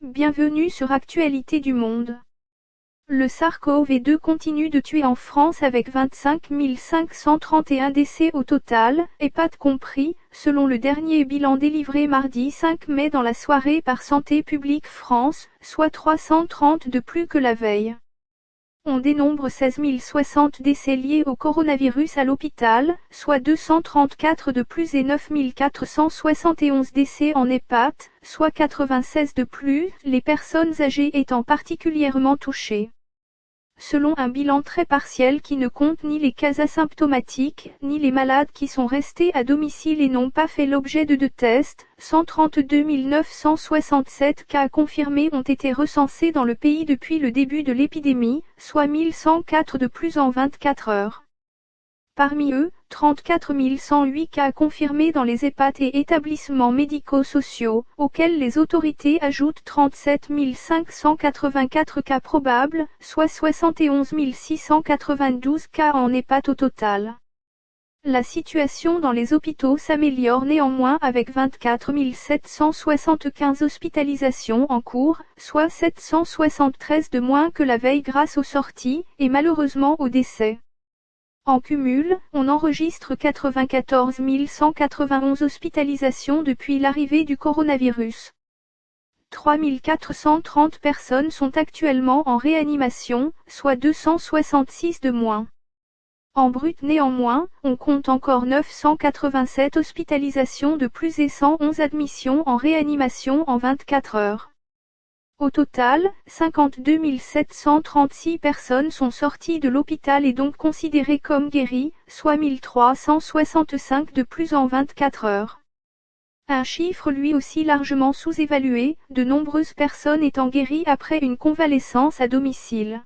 Bienvenue sur Actualité du Monde. Le SARS-CoV-2 continue de tuer en France avec 25 531 décès au total, EHPAD compris, selon le dernier bilan délivré mardi 5 mai dans la soirée par Santé publique France, soit 330 de plus que la veille. On dénombre 16 060 décès liés au coronavirus à l'hôpital, soit 234 de plus et 9 471 décès en EHPAD, soit 96 de plus, les personnes âgées étant particulièrement touchées. Selon un bilan très partiel qui ne compte ni les cas asymptomatiques, ni les malades qui sont restés à domicile et n'ont pas fait l'objet de deux tests, 132 967 cas confirmés ont été recensés dans le pays depuis le début de l'épidémie, soit 1104 de plus en 24 heures. Parmi eux, 34 108 cas confirmés dans les EHPAD et établissements médico-sociaux, auxquels les autorités ajoutent 37 584 cas probables, soit 71 692 cas en EHPAD au total. La situation dans les hôpitaux s'améliore néanmoins avec 24 775 hospitalisations en cours, soit 773 de moins que la veille grâce aux sorties, et malheureusement aux décès. En cumul, on enregistre 94 191 hospitalisations depuis l'arrivée du coronavirus. 3 430 personnes sont actuellement en réanimation, soit 266 de moins. En brut néanmoins, on compte encore 987 hospitalisations de plus et 111 admissions en réanimation en 24 heures. Au total, 52 736 personnes sont sorties de l'hôpital et donc considérées comme guéries, soit 1365 de plus en 24 heures. Un chiffre lui aussi largement sous-évalué, de nombreuses personnes étant guéries après une convalescence à domicile.